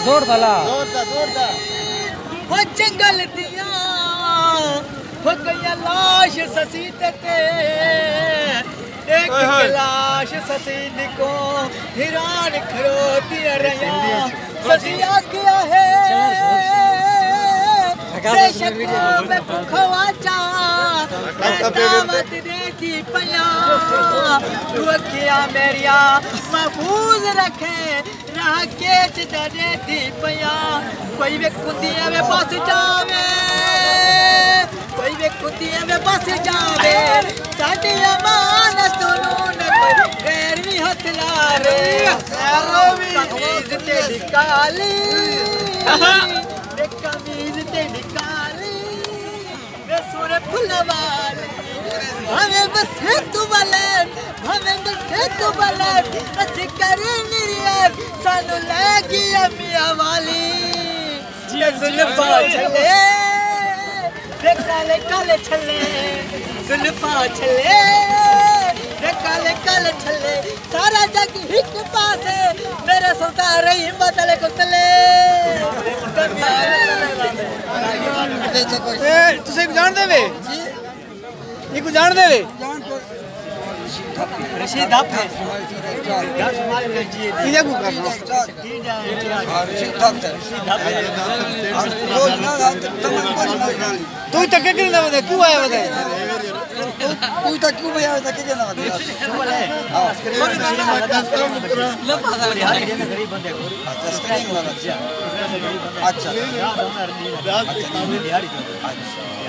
जोर दला वो जंगल दिया हो गई लाश ससीते ते एक लाश ससीद को हिरान खरोती रहा ससिया क्या है बेशक में भुखवाचा दावत देती पया रुकिया मेरिया महफूज रखे राकेट देती पया कोई भी कुंदिया में बस जावे कोई भी कुंदिया में बस जावे साडी अमानत नून कोई गैर भी हाथ लावे कमीज तेरी काली कमीज तेरी काली वे सोने फुलवाले हमें बस है तू बलैन हमें बस है तू बलैन अच्छी करे निरियर सानू लगी अमिया वाली जुल्फा चले रे काले काले छले जुल्फा चले रे काले काले छले सारा जग हिक पासे मेरे सुल्तान रही बदले को तले तुसे जान देवे ये को जान देवे रशीद आप है इधर को करना तू तक के ना बता क्यों आया बता तू तक क्यों आया बता के ना बता गरीब बंदे अच्छा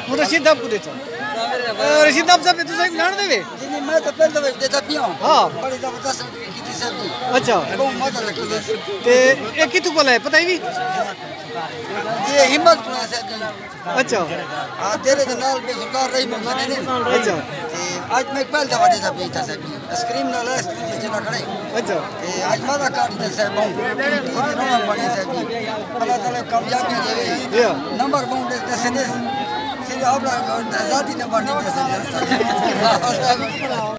वो रशीद आप को देता रशीद आप सब तुसे जान देवे नहीं मैं तो पहले देता पियो हां बड़ी जबरदस्त की थी सर अच्छा बहुत मजा लगी ते एक कितु को है पता ही भी ये हिम्मत से अच्छा हां तेरे तो नाल पे सुधार रही मौका ने अच्छा आज मैं पहले दफा देता पीता सर आइसक्रीम ना लास्ट जना खड़े अच्छा आज मारा काट दे सर बहु नंबर बने सर अल्लाह ताला कामयाबी देवे नंबर बहु दे सने सिर्फ अपना आजादी नंबर नहीं दे सके